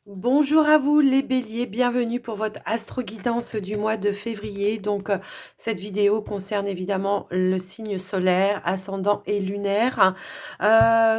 Bonjour à vous les béliers, bienvenue pour votre astro-guidance du mois de février. Donc cette vidéo concerne évidemment le signe solaire, ascendant et lunaire.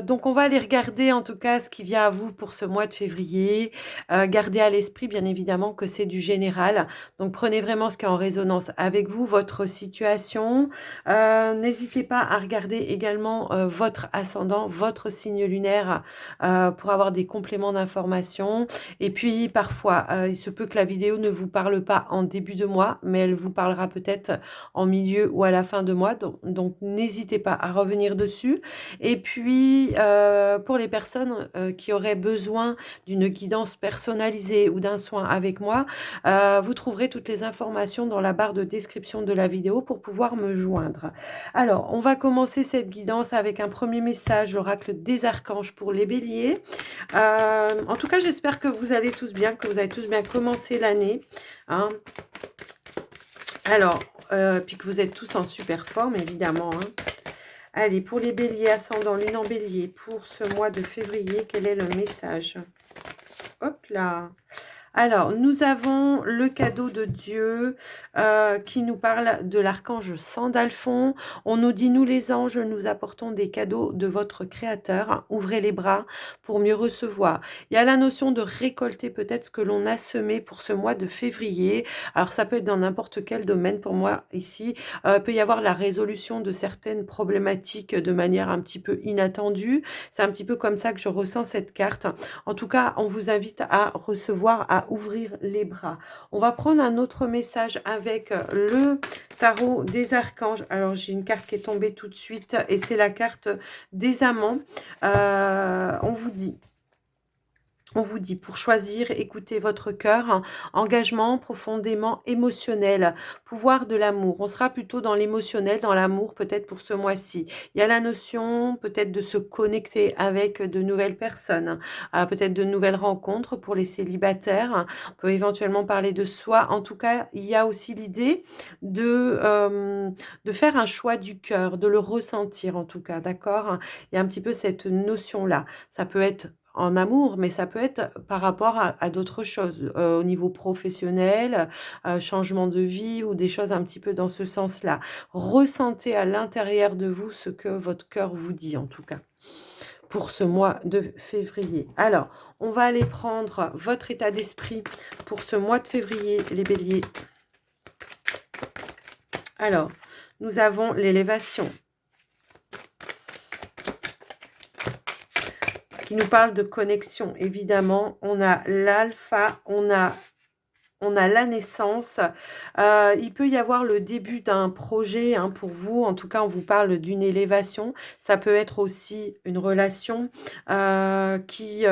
Donc on va aller regarder en tout cas ce qui vient à vous pour ce mois de février. Gardez à l'esprit bien évidemment que c'est du général. Donc prenez vraiment ce qui est en résonance avec vous, votre situation. N'hésitez pas à regarder également votre ascendant, votre signe lunaire pour avoir des compléments d'information. Et puis parfois, il se peut que la vidéo ne vous parle pas en début de mois, mais elle vous parlera peut-être en milieu ou à la fin de mois. Donc n'hésitez pas à revenir dessus. Et puis, pour les personnes qui auraient besoin d'une guidance personnalisée ou d'un soin avec moi, vous trouverez toutes les informations dans la barre de description de la vidéo pour pouvoir me joindre. Alors, on va commencer cette guidance avec un premier message, l'oracle des archanges pour les béliers. En tout cas, j'espère que vous allez tous bien, que vous avez tous bien commencé l'année. Hein. Alors, puis que vous êtes tous en super forme, évidemment. Hein. Allez, pour les béliers, ascendant lune en bélier, pour ce mois de février, quel est le message? Hop là! Alors, nous avons le cadeau de Dieu qui nous parle de l'archange Sandalphon. On nous dit, nous les anges, nous apportons des cadeaux de votre Créateur. Ouvrez les bras pour mieux recevoir. Il y a la notion de récolter peut-être ce que l'on a semé pour ce mois de février. Alors, ça peut être dans n'importe quel domaine pour moi ici. Il peut y avoir la résolution de certaines problématiques de manière un petit peu inattendue. C'est un petit peu comme ça que je ressens cette carte. En tout cas, on vous invite à recevoir, à ouvrir les bras. On va prendre un autre message avec le tarot des archanges. Alors, j'ai une carte qui est tombée tout de suite et c'est la carte des amants. On vous dit, pour choisir, écoutez votre cœur, engagement profondément émotionnel, pouvoir de l'amour. On sera plutôt dans l'émotionnel, dans l'amour peut-être pour ce mois-ci. Il y a la notion peut-être de se connecter avec de nouvelles personnes, peut-être de nouvelles rencontres pour les célibataires. On peut éventuellement parler de soi. En tout cas, il y a aussi l'idée de faire un choix du cœur, de le ressentir en tout cas, d'accord? Il y a un petit peu cette notion-là. Ça peut être en amour, mais ça peut être par rapport à d'autres choses, au niveau professionnel, changement de vie ou des choses un petit peu dans ce sens-là. Ressentez à l'intérieur de vous ce que votre cœur vous dit, en tout cas, pour ce mois de février. Alors, on va aller prendre votre état d'esprit pour ce mois de février, les béliers. Alors, nous avons l'élévation, qui nous parle de connexion, évidemment. On a l'alpha, on a la naissance. Il peut y avoir le début d'un projet hein, pour vous. En tout cas, on vous parle d'une élévation. Ça peut être aussi une relation qui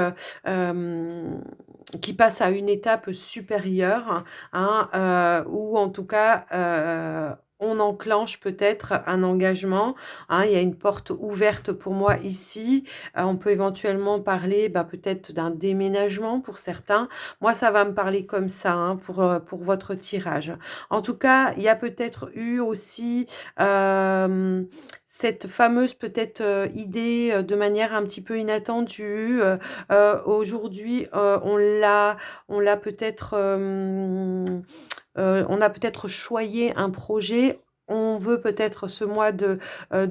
passe à une étape supérieure. Hein, ou en tout cas... on enclenche peut-être un engagement. Hein, il y a une porte ouverte pour moi ici. On peut éventuellement parler peut-être d'un déménagement pour certains. Moi, ça va me parler comme ça hein, pour votre tirage. En tout cas, il y a peut-être eu aussi cette fameuse peut-être idée de manière un petit peu inattendue. Aujourd'hui, on l'a peut-être... on a peut-être choyé un projet. On veut peut-être ce mois de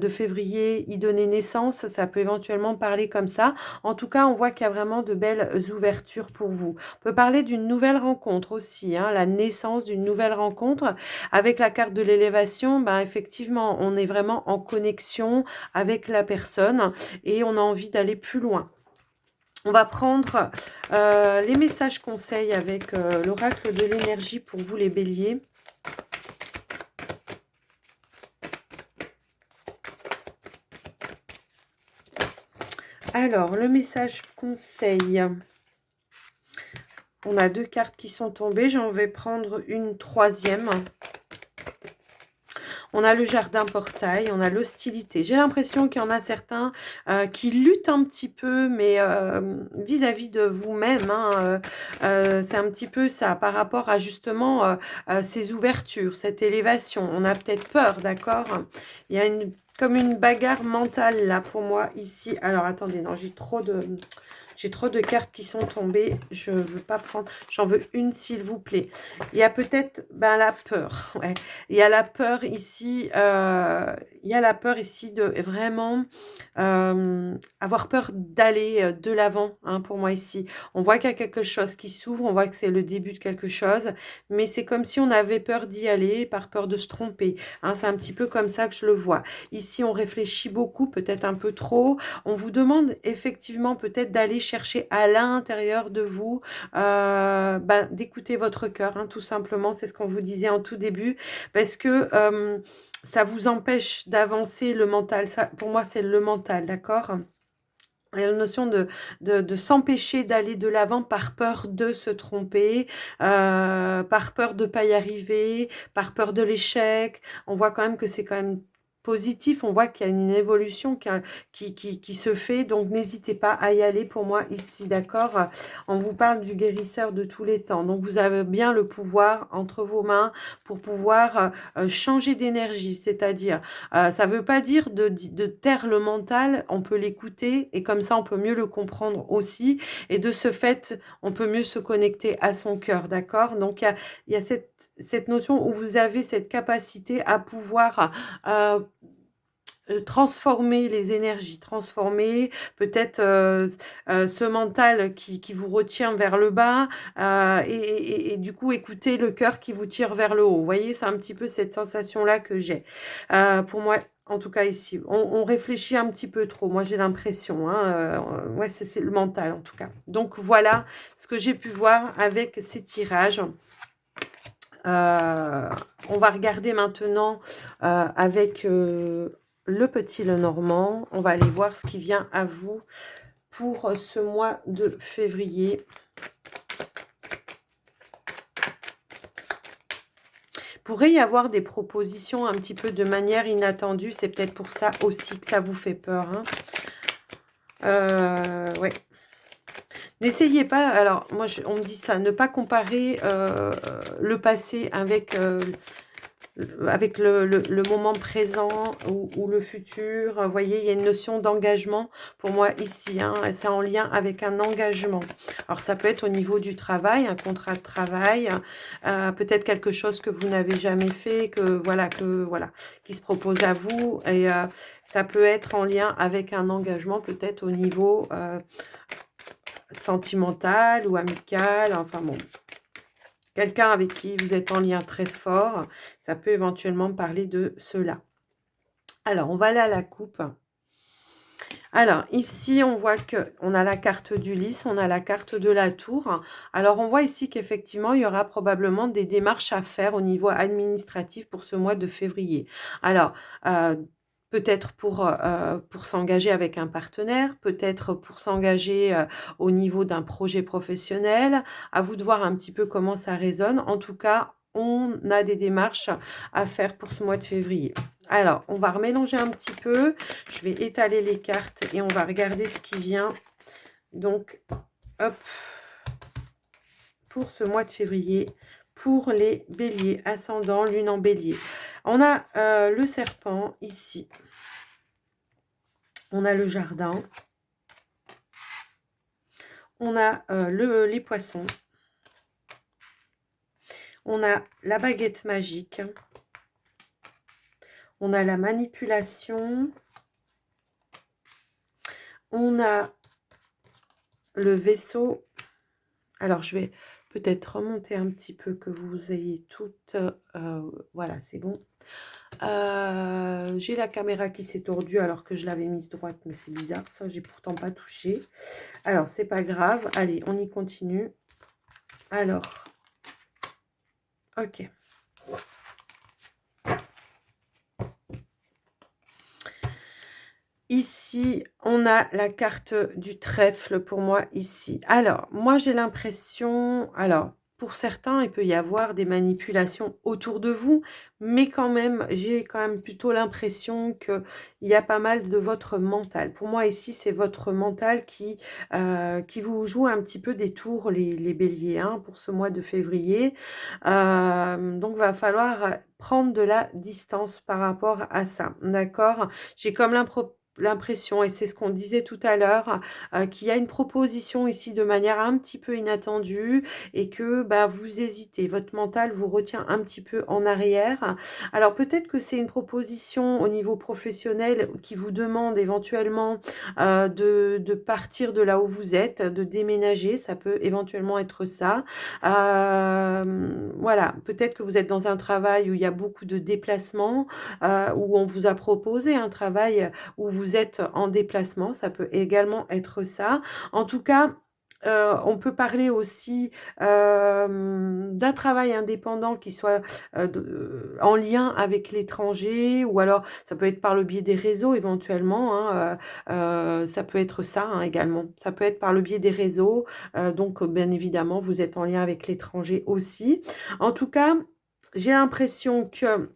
février y donner naissance. Ça peut éventuellement parler comme ça. En tout cas, on voit qu'il y a vraiment de belles ouvertures pour vous. On peut parler d'une nouvelle rencontre aussi, hein, la naissance d'une nouvelle rencontre. Avec la carte de l'élévation, effectivement, on est vraiment en connexion avec la personne et on a envie d'aller plus loin. On va prendre les messages conseils avec l'oracle de l'énergie pour vous les béliers. Alors, le message conseil. On a deux cartes qui sont tombées. J'en vais prendre une troisième. On a le jardin portail, on a l'hostilité. J'ai l'impression qu'il y en a certains qui luttent un petit peu, mais vis-à-vis de vous-même. Hein, c'est un petit peu ça, par rapport à justement ces ouvertures, cette élévation. On a peut-être peur, d'accord? Il y a comme une bagarre mentale là pour moi ici. Alors attendez, non, j'ai J'ai trop de cartes qui sont tombées. Je ne veux pas prendre. J'en veux une, s'il vous plaît. Il y a peut-être la peur. Ouais. Il y a la peur ici. Il y a la peur ici de vraiment avoir peur d'aller de l'avant, hein, pour moi ici. On voit qu'il y a quelque chose qui s'ouvre. On voit que c'est le début de quelque chose. Mais c'est comme si on avait peur d'y aller par peur de se tromper. Hein, c'est un petit peu comme ça que je le vois. Ici, on réfléchit beaucoup, peut-être un peu trop. On vous demande effectivement peut-être d'aller chercher à l'intérieur de vous, d'écouter votre cœur, hein, tout simplement. C'est ce qu'on vous disait en tout début, parce que ça vous empêche d'avancer le mental. Ça, pour moi, c'est le mental, d'accord ? Il y a la notion de s'empêcher d'aller de l'avant par peur de se tromper, par peur de ne pas y arriver, par peur de l'échec. On voit quand même que c'est quand même positif, on voit qu'il y a une évolution qui se fait, donc n'hésitez pas à y aller pour moi ici, d'accord? On vous parle du guérisseur de tous les temps, donc vous avez bien le pouvoir entre vos mains pour pouvoir changer d'énergie, c'est-à-dire ça ne veut pas dire de taire le mental, on peut l'écouter et comme ça on peut mieux le comprendre aussi. Et de ce fait, on peut mieux se connecter à son cœur, d'accord? Donc il y a cette notion où vous avez cette capacité à pouvoir transformer les énergies, transformer peut-être ce mental qui vous retient vers le bas et du coup écouter le cœur qui vous tire vers le haut. Vous voyez, c'est un petit peu cette sensation-là que j'ai. Pour moi, en tout cas ici, on réfléchit un petit peu trop, moi j'ai l'impression. Hein, ouais, c'est le mental en tout cas. Donc voilà ce que j'ai pu voir avec ces tirages. On va regarder maintenant avec le petit Lenormand. On va aller voir ce qui vient à vous pour ce mois de février. Pourrait y avoir des propositions un petit peu de manière inattendue. C'est peut-être pour ça aussi que ça vous fait peur. Hein. Ouais. N'essayez pas, alors moi on me dit ça, ne pas comparer le passé avec le moment présent ou le futur. Vous voyez, il y a une notion d'engagement pour moi ici. Hein, c'est en lien avec un engagement. Alors, ça peut être au niveau du travail, un contrat de travail, peut-être quelque chose que vous n'avez jamais fait, qui se propose à vous. Et ça peut être en lien avec un engagement, peut-être au niveau sentimental ou amical. Enfin bon, quelqu'un avec qui vous êtes en lien très fort, ça peut éventuellement parler de cela. Alors, on va aller à la coupe. Alors, ici, on voit qu'on a la carte du lys, on a la carte de la tour. Alors, on voit ici qu'effectivement, il y aura probablement des démarches à faire au niveau administratif pour ce mois de février. Alors, peut-être pour s'engager avec un partenaire, peut-être pour s'engager au niveau d'un projet professionnel. À vous de voir un petit peu comment ça résonne. En tout cas, on a des démarches à faire pour ce mois de février. Alors, on va remélanger un petit peu. Je vais étaler les cartes et on va regarder ce qui vient. Donc, hop, pour ce mois de février, pour les béliers, ascendant, lune en bélier. On a le serpent ici. On a le jardin. On a les poissons. On a la baguette magique. On a la manipulation. On a le vaisseau. Alors, je vais peut-être remonter un petit peu que vous ayez toutes... voilà, c'est bon. J'ai la caméra qui s'est tordue alors que je l'avais mise droite, mais c'est bizarre. Ça, j'ai pourtant pas touché. Alors, c'est pas grave. Allez, on y continue. Alors, ok. Ici, on a la carte du trèfle pour moi ici. Alors, moi, j'ai l'impression... Alors, pour certains, il peut y avoir des manipulations autour de vous, mais quand même, j'ai quand même plutôt l'impression qu'il y a pas mal de votre mental. Pour moi, ici, c'est votre mental qui vous joue un petit peu des tours, les béliers, hein, pour ce mois de février. Donc, va falloir prendre de la distance par rapport à ça, d'accord? J'ai comme l'impression, et c'est ce qu'on disait tout à l'heure, qu'il y a une proposition ici de manière un petit peu inattendue et que bah, vous hésitez. Votre mental vous retient un petit peu en arrière. Alors peut-être que c'est une proposition au niveau professionnel qui vous demande éventuellement de partir de là où vous êtes, de déménager. Ça peut éventuellement être ça. Voilà, peut-être que vous êtes dans un travail où il y a beaucoup de déplacements, où on vous a proposé un travail où vous êtes en déplacement, ça peut également être ça. En tout cas, on peut parler aussi d'un travail indépendant qui soit en lien avec l'étranger, ou alors ça peut être par le biais des réseaux éventuellement, hein, ça peut être ça hein, également. Ça peut être par le biais des réseaux, donc bien évidemment, vous êtes en lien avec l'étranger aussi. En tout cas, j'ai l'impression que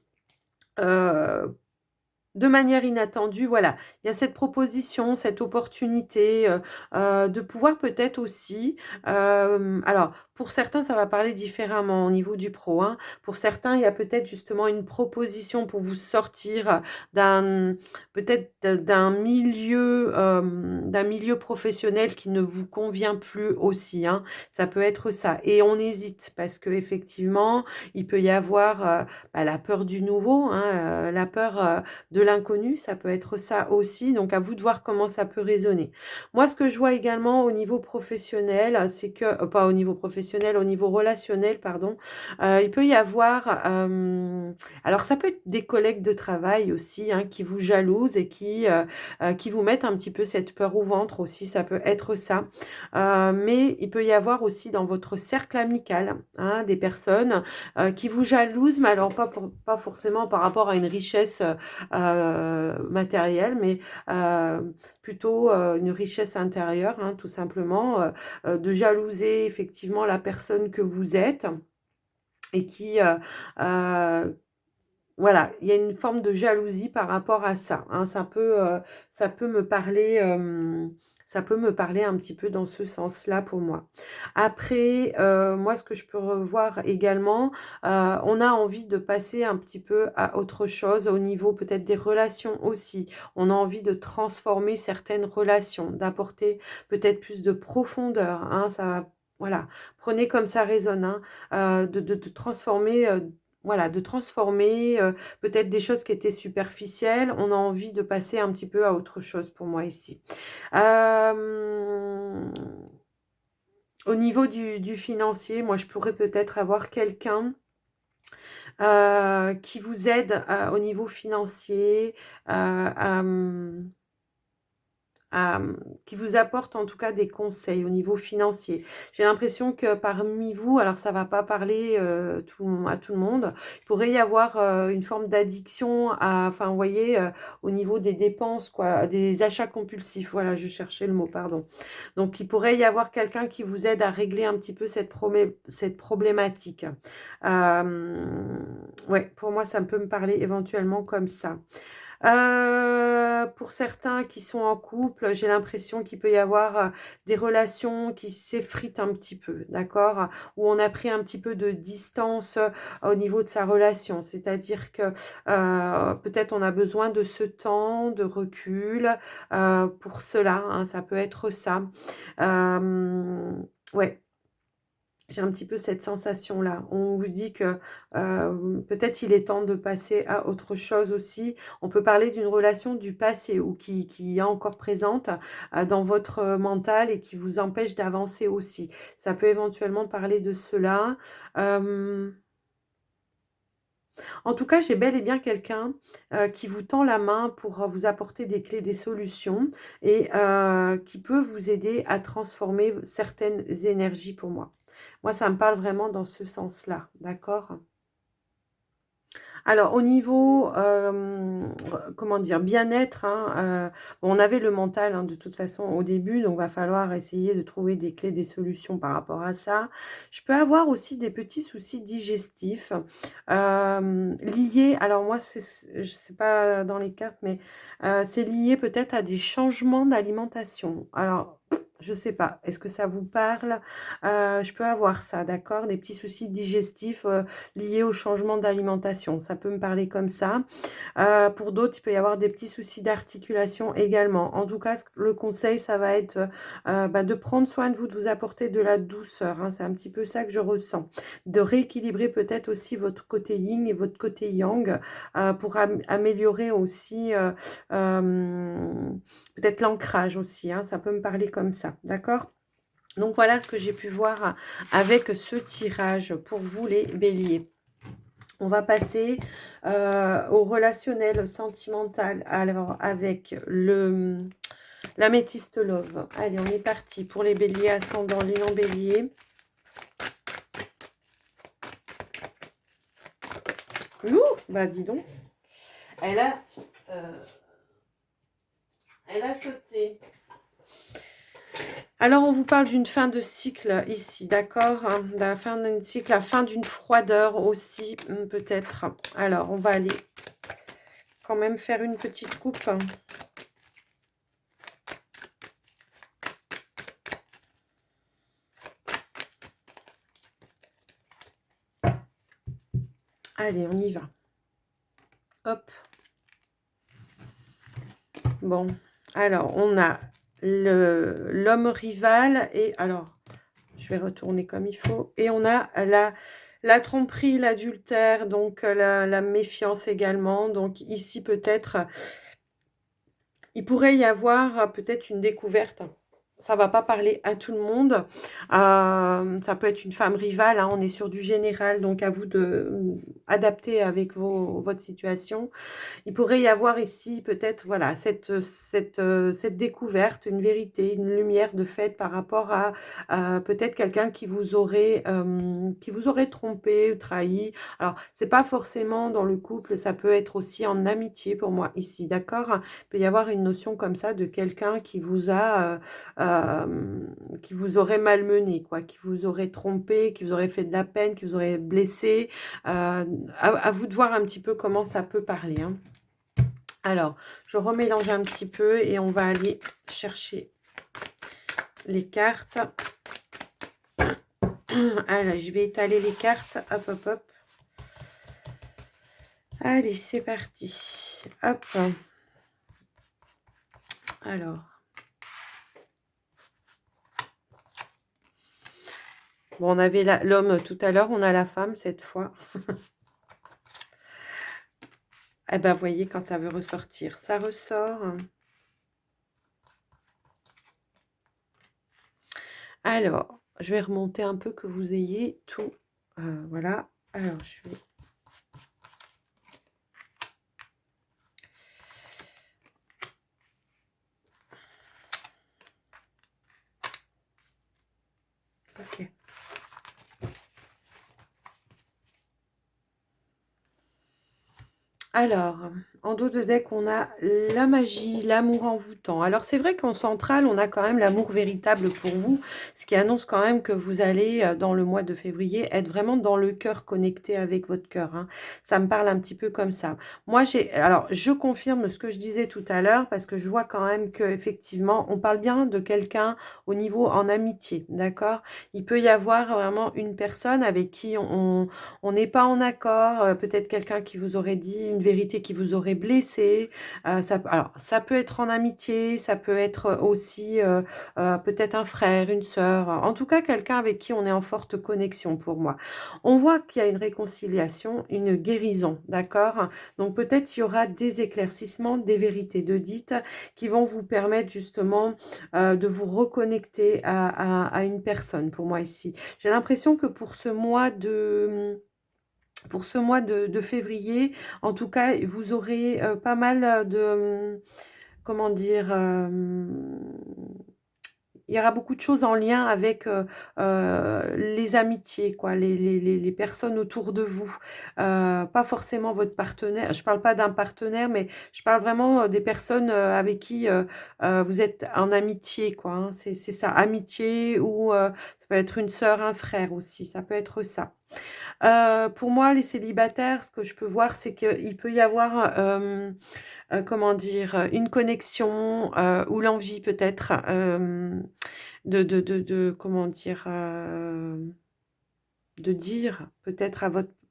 de manière inattendue, voilà, il y a cette proposition, cette opportunité, de pouvoir peut-être aussi, alors pour certains, ça va parler différemment au niveau du pro, hein. Pour certains, il y a peut-être justement une proposition pour vous sortir d'un peut-être d'un milieu professionnel qui ne vous convient plus aussi, hein. Ça peut être ça et on hésite parce qu'effectivement, il peut y avoir, bah, la peur du nouveau, hein, la peur, de l'inconnu, ça peut être ça aussi, donc à vous de voir comment ça peut résonner. Moi, ce que je vois également au niveau professionnel, c'est que pas au niveau professionnel, au niveau relationnel, pardon, il peut y avoir, alors ça peut être des collègues de travail aussi, hein, qui vous jalousent et qui vous mettent un petit peu cette peur au ventre aussi, ça peut être ça. Mais il peut y avoir aussi dans votre cercle amical, hein, des personnes, qui vous jalousent, mais alors pas forcément par rapport à une richesse, matérielle, mais plutôt une richesse intérieure, hein, tout simplement, de jalouser effectivement la personne que vous êtes et qui, voilà, il y a une forme de jalousie par rapport à ça, hein. Ça peut me parler, ça peut me parler un petit peu dans ce sens-là pour moi. Après, moi, ce que je peux revoir également, on a envie de passer un petit peu à autre chose au niveau peut-être des relations aussi. On a envie de transformer certaines relations, d'apporter peut-être plus de profondeur, hein, voilà, prenez comme ça résonne, hein, de transformer, voilà, de transformer, peut-être des choses qui étaient superficielles. On a envie de passer un petit peu à autre chose pour moi ici. Hem, au niveau du financier, moi, je pourrais peut-être avoir quelqu'un, qui vous aide, au niveau financier, à, qui vous apporte en tout cas des conseils au niveau financier. J'ai l'impression que parmi vous, alors ça va pas parler, à tout le monde, il pourrait y avoir, une forme d'addiction à enfin, vous voyez, au niveau des dépenses quoi, des achats compulsifs. Voilà, je cherchais le mot, pardon. Donc il pourrait y avoir quelqu'un qui vous aide à régler un petit peu cette problématique. Ouais, pour moi, ça peut me parler éventuellement comme ça. Pour certains qui sont en couple, j'ai l'impression qu'il peut y avoir, des relations qui s'effritent un petit peu, d'accord? Où on a pris un petit peu de distance, au niveau de sa relation. C'est-à-dire que, peut-être on a besoin de ce temps de recul, pour cela, hein, ça peut être ça. Ouais. J'ai un petit peu cette sensation-là. On vous dit que, peut-être il est temps de passer à autre chose aussi. On peut parler d'une relation du passé ou qui est encore présente, dans votre, mental et qui vous empêche d'avancer aussi. Ça peut éventuellement parler de cela. Hem, en tout cas, j'ai bel et bien quelqu'un, qui vous tend la main pour, vous apporter des clés, des solutions et qui peut vous aider à transformer certaines énergies pour moi. Moi, ça me parle vraiment dans ce sens-là, d'accord? Alors au niveau, comment dire? Bien-être, hein, on avait le mental, hein, de toute façon au début, donc va falloir essayer de trouver des clés, des solutions par rapport à ça. Je peux avoir aussi des petits soucis digestifs, liés alors moi je sais pas dans les cartes, mais c'est lié peut-être à des changements d'alimentation. Alors Je sais pas. Est-ce que ça vous parle? Je peux avoir ça, d'accord? Des petits soucis digestifs, liés au changement d'alimentation. Ça peut me parler comme ça. Pour d'autres, il peut y avoir des petits soucis d'articulation également. En tout cas, le conseil, ça va être, bah, de prendre soin de vous, de vous apporter de la douceur, hein. C'est un petit peu ça que je ressens. De rééquilibrer peut-être aussi votre côté yin et votre côté yang, pour améliorer aussi, peut-être l'ancrage aussi, hein. Ça peut me parler comme ça, d'accord? Donc voilà ce que j'ai pu voir avec ce tirage pour vous les béliers. On va passer au relationnel sentimental. Alors, avec l'améthyste love. Allez, on est parti pour les béliers, ascendant lune en bélier. Ouh, bah dis donc. Elle a, euh, elle a sauté. Alors, on vous parle d'une fin de cycle ici, d'accord? Hein, de la fin d'un cycle, la fin d'une froideur aussi, peut-être. Alors, on va aller quand même faire une petite coupe. Allez, on y va. Hop. Bon, alors, on a l'homme rival et alors, je vais retourner comme il faut. Et on a la tromperie, l'adultère, donc la méfiance également. Donc ici, peut-être, il pourrait y avoir peut-être une découverte. Ça va pas parler à tout le monde. Ça peut être une femme rivale, hein, on est sur du général, donc à vous de adapter avec votre situation. Il pourrait y avoir ici peut-être voilà cette découverte, une vérité, une lumière de fait par rapport à peut-être quelqu'un qui vous aurait trompé ou trahi. Alors, c'est pas forcément dans le couple, ça peut être aussi en amitié pour moi ici, d'accord? Il peut y avoir une notion comme ça de quelqu'un qui vous aurait malmené, quoi, qui vous aurait trompé, qui vous aurait fait de la peine, qui vous aurait blessé. À vous de voir un petit peu comment ça peut parler, hein. Alors, je remélange un petit peu et on va aller chercher les cartes. Allez, je vais étaler les cartes. Hop, hop, hop. Allez, c'est parti. Hop. Alors. Bon, on avait l'homme tout à l'heure, on a la femme cette fois. Eh ben, voyez quand ça veut ressortir. Ça ressort. Alors, je vais remonter un peu que vous ayez tout. Voilà. Alors, je vais... Ok. Alors, en dos de deck, on a la magie, l'amour envoûtant. Alors, c'est vrai qu'en centrale, on a quand même l'amour véritable pour vous, ce qui annonce quand même que vous allez, dans le mois de février, être vraiment dans le cœur, connecté avec votre cœur, hein. Ça me parle un petit peu comme ça. Moi, alors, je confirme ce que je disais tout à l'heure, parce que je vois quand même qu'effectivement, on parle bien de quelqu'un au niveau en amitié, d'accord? Il peut y avoir vraiment une personne avec qui on n'est pas en accord, peut-être quelqu'un qui vous aurait dit une vérité qui vous aurait blessé. Alors, ça peut être en amitié, ça peut être aussi peut-être un frère, une sœur, en tout cas quelqu'un avec qui on est en forte connexion pour moi. On voit qu'il y a une réconciliation, une guérison, d'accord? Donc peut-être il y aura des éclaircissements, des vérités de dites qui vont vous permettre justement de vous reconnecter à une personne pour moi ici. J'ai l'impression que pour ce mois de février, en tout cas, vous aurez pas mal de, comment dire, il y aura beaucoup de choses en lien avec les amitiés, quoi, les personnes autour de vous. Pas forcément votre partenaire. Je parle pas d'un partenaire, mais je parle vraiment des personnes avec qui vous êtes en amitié, quoi, hein. C'est ça, amitié ou ça peut être une sœur, un frère aussi. Ça peut être ça. Pour moi, les célibataires, ce que je peux voir, c'est qu'il peut y avoir, comment dire? Une connexion, ou l'envie peut-être, comment dire? De dire peut-être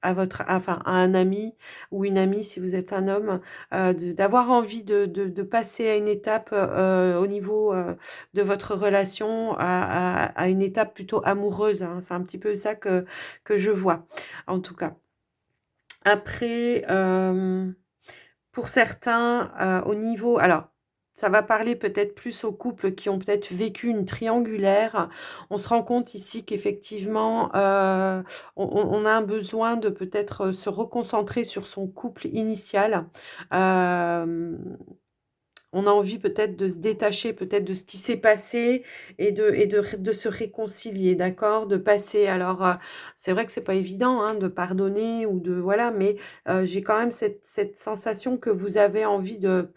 enfin, à un ami ou une amie si vous êtes un homme, d'avoir envie de passer à une étape, au niveau, de votre relation à une étape plutôt amoureuse, hein. C'est un petit peu ça que je vois, en tout cas. Après, pour certains, au niveau alors, ça va parler peut-être plus aux couples qui ont peut-être vécu une triangulaire. On se rend compte ici qu'effectivement, on a un besoin de peut-être, se reconcentrer sur son couple initial. Hem On a envie peut-être de se détacher peut-être de ce qui s'est passé et de se réconcilier, d'accord? De passer alors, c'est vrai que c'est pas évident, hein, de pardonner ou de voilà, mais j'ai quand même cette sensation que vous avez envie de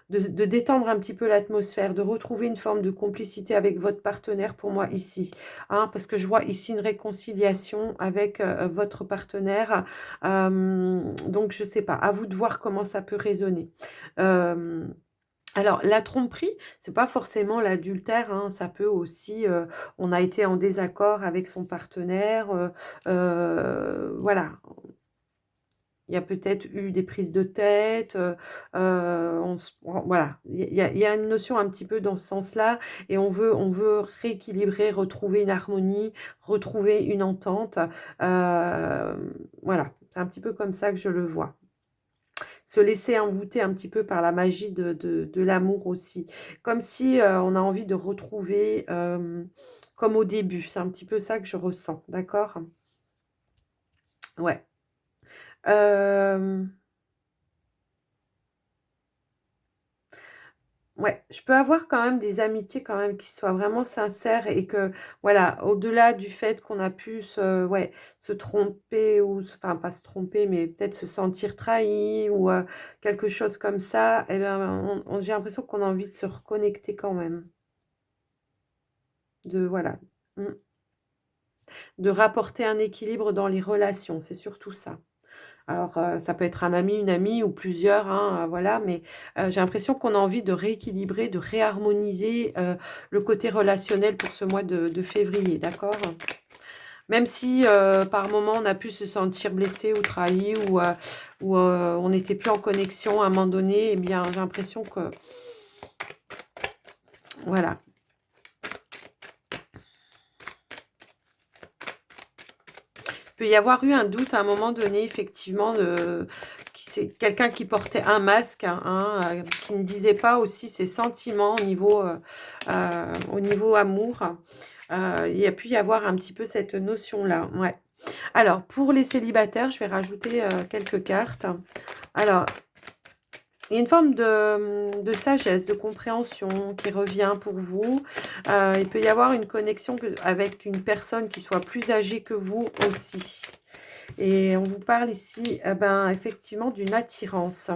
détendre un petit peu l'atmosphère, de retrouver une forme de complicité avec votre partenaire pour moi ici, hein. Parce que je vois ici une réconciliation avec, votre partenaire, donc je sais pas, à vous de voir comment ça peut résonner. Hem alors la tromperie, c'est pas forcément l'adultère, hein, ça peut aussi, on a été en désaccord avec son partenaire, voilà. Il y a peut-être eu des prises de tête, on se voilà. Il y a une notion un petit peu dans ce sens-là et on veut rééquilibrer, retrouver une harmonie, retrouver une entente, voilà. C'est un petit peu comme ça que je le vois. Se laisser envoûter un petit peu par la magie de l'amour aussi. Comme si, on a envie de retrouver, comme au début. C'est un petit peu ça que je ressens, d'accord? Ouais. Hem, ouais, je peux avoir quand même des amitiés quand même qui soient vraiment sincères et que voilà, au-delà du fait qu'on a pu ouais, se tromper ou enfin pas se tromper, mais peut-être se sentir trahi ou, quelque chose comme ça et ben, j'ai l'impression qu'on a envie de se reconnecter quand même. De voilà. Mmh. De rapporter un équilibre dans les relations, c'est surtout ça. Alors, ça peut être un ami, une amie ou plusieurs, hein, voilà, mais, j'ai l'impression qu'on a envie de rééquilibrer, de réharmoniser, le côté relationnel pour ce mois de février, d'accord? Même si, par moment on a pu se sentir blessé ou trahi ou on n'était plus en connexion à un moment donné, eh bien, j'ai l'impression que voilà. Peut y avoir eu un doute à un moment donné, effectivement, qui c'est quelqu'un qui portait un masque, hein, qui ne disait pas aussi ses sentiments au niveau amour. Il y a pu y avoir un petit peu cette notion-là, ouais. Alors pour les célibataires, je vais rajouter, quelques cartes. Alors il y a une forme de sagesse, de compréhension qui revient pour vous. Il peut y avoir une connexion avec une personne qui soit plus âgée que vous aussi. Et on vous parle ici, ben, effectivement d'une attirance,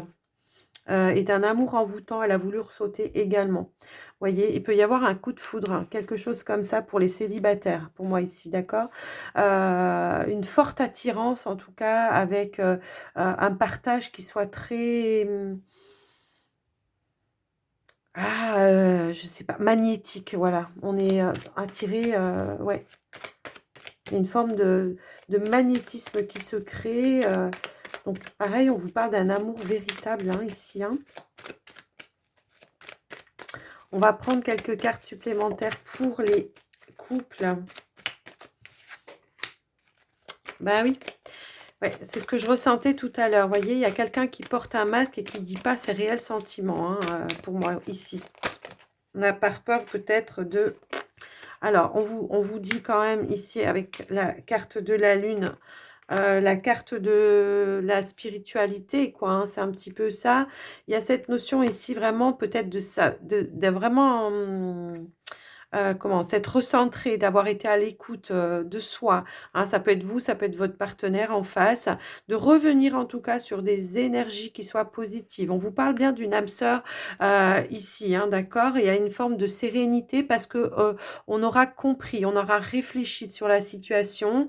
et d'un amour envoûtant. Elle a voulu ressauter également. Vous voyez? Il peut y avoir un coup de foudre, hein, quelque chose comme ça pour les célibataires, pour moi ici, d'accord? Une forte attirance en tout cas avec, un partage qui soit très, je sais pas, magnétique, voilà. On est, attirés, ouais. Il y a une forme de magnétisme qui se crée, donc pareil, on vous parle d'un amour véritable, hein, ici, hein. On va prendre quelques cartes supplémentaires pour les couples. Bah oui, ouais, c'est ce que je ressentais tout à l'heure. Vous voyez, il y a quelqu'un qui porte un masque et qui ne dit pas ses réels sentiments, hein, pour moi, ici. On a par peur peut-être de alors, on vous dit quand même ici avec la carte de la lune, la carte de la spiritualité, quoi, hein, c'est un petit peu ça. Il y a cette notion ici vraiment peut-être de ça, de vraiment, comment? S'être recentré, d'avoir été à l'écoute, de soi, hein. Ça peut être vous, ça peut être votre partenaire en face. De revenir en tout cas sur des énergies qui soient positives. On vous parle bien d'une âme sœur, ici, hein, d'accord? Il y a une forme de sérénité parce que, on aura compris, on aura réfléchi sur la situation.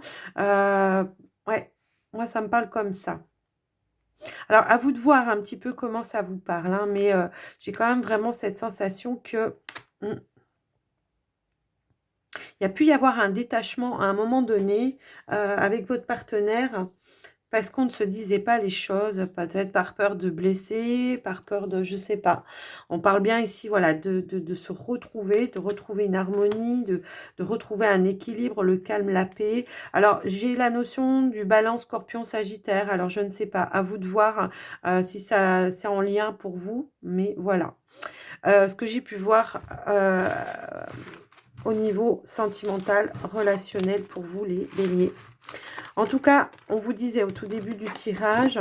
Ouais, moi ça me parle comme ça. Alors, à vous de voir un petit peu comment ça vous parle, hein, mais j'ai quand même vraiment cette sensation que il y a pu y avoir un détachement à un moment donné avec votre partenaire parce qu'on ne se disait pas les choses, peut-être par peur de blesser, par peur de, je sais pas. On parle bien ici, voilà, de se retrouver, de retrouver une harmonie, de retrouver un équilibre, le calme, la paix. Alors, j'ai la notion du balance Scorpion-Sagittaire. Alors, je ne sais pas, à vous de voir si ça c'est en lien pour vous, mais voilà. Ce que j'ai pu voir au niveau sentimental, relationnel pour vous, les béliers. En tout cas, on vous disait au tout début du tirage,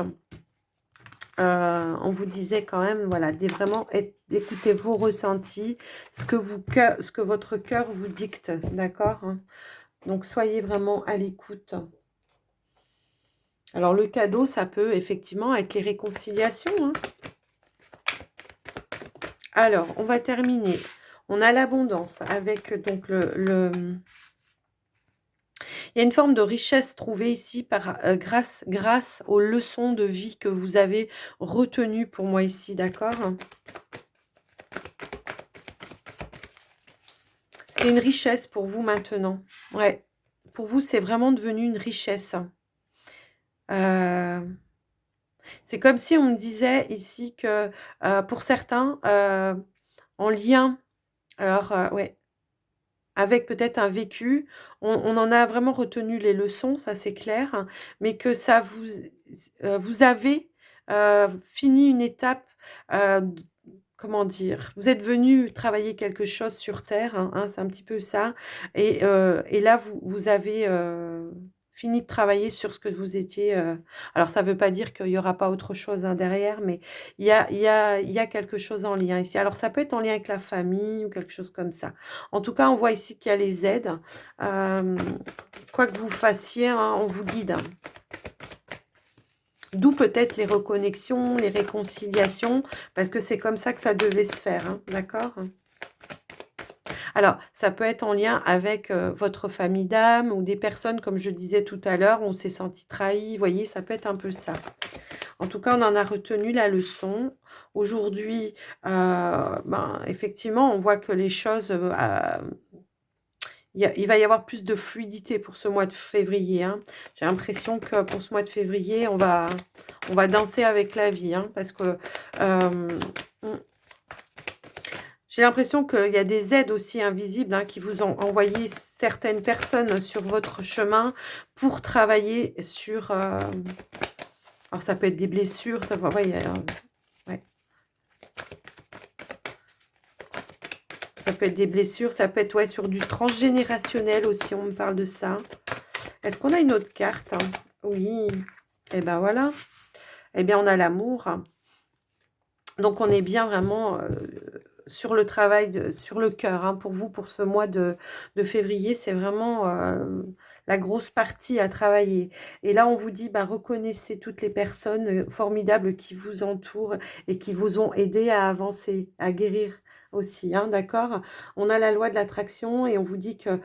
on vous disait quand même, voilà, vraiment d'écouter vos ressentis, ce que votre cœur vous dicte, d'accord, hein. Donc, soyez vraiment à l'écoute. Alors, le cadeau, ça peut effectivement être les réconciliations, hein. Alors, on va terminer. On a l'abondance avec donc il y a une forme de richesse trouvée ici grâce aux leçons de vie que vous avez retenues pour moi ici, d'accord? C'est une richesse pour vous maintenant. Ouais, pour vous, c'est vraiment devenu une richesse. C'est comme si on me disait ici que pour certains, en lien, alors ouais, avec peut-être un vécu, on en a vraiment retenu les leçons, ça c'est clair, hein, mais que ça vous avez, fini une étape, d comment dire? Vous êtes venu travailler quelque chose sur terre, hein, c'est un petit peu ça et là vous avez, fini de travailler sur ce que vous étiez, alors ça ne veut pas dire qu'il y aura pas autre chose, hein, derrière, mais il y a quelque chose en lien ici. Alors ça peut être en lien avec la famille ou quelque chose comme ça. En tout cas, on voit ici qu'il y a les aides. Hem, Quoi que vous fassiez, hein, on vous guide. D'où peut-être les reconnexions, les réconciliations, parce que c'est comme ça que ça devait se faire, hein, d'accord? Alors, ça peut être en lien avec, votre famille d'âme ou des personnes, comme je disais tout à l'heure, où on s'est senti trahi, vous voyez? Ça peut être un peu ça. En tout cas, on en a retenu la leçon. Aujourd'hui, ben, effectivement, on voit que les choses, il va y avoir plus de fluidité pour ce mois de février, hein. J'ai l'impression que pour ce mois de février, on va danser avec la vie, hein, parce que, hem, mmh, j'ai l'impression qu'il y a des aides aussi invisibles, hein, qui vous ont envoyé certaines personnes sur votre chemin pour travailler sur, alors ça peut être des blessures, ça va ouais, ouais, ça peut être des blessures, ça peut être, ouais, sur du transgénérationnel aussi, on me parle de ça. Est-ce qu'on a une autre carte? Oui. Et ben voilà. Eh bien, on a l'amour. Donc, on est bien vraiment sur le travail, sur le cœur, hein, pour vous, pour ce mois de février. C'est vraiment la grosse partie à travailler. Et là, on vous dit, bah, reconnaissez toutes les personnes formidables qui vous entourent et qui vous ont aidé à avancer, à guérir aussi, hein, d'accord? On a la loi de l'attraction et on vous dit que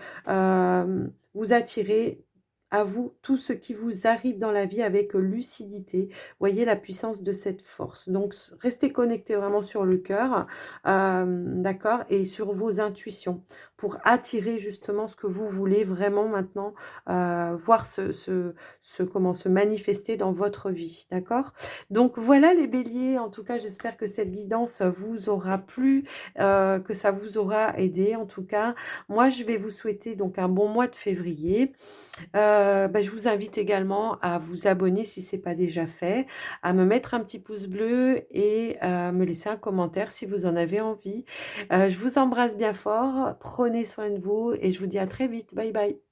vous attirez à vous tout ce qui vous arrive dans la vie avec lucidité. Voyez la puissance de cette force. Donc, restez connectés vraiment sur le cœur, d'accord? Et sur vos intuitions pour attirer justement ce que vous voulez vraiment maintenant voir comment se manifester dans votre vie, d'accord? Donc voilà les béliers, en tout cas j'espère que cette guidance vous aura plu, que ça vous aura aidé en tout cas. Moi je vais vous souhaiter donc un bon mois de février. Bah, je vous invite également à vous abonner si ce n'est pas déjà fait, à me mettre un petit pouce bleu et me laisser un commentaire si vous en avez envie. Je vous embrasse bien fort, prenez soin de vous et je vous dis à très vite. Bye bye.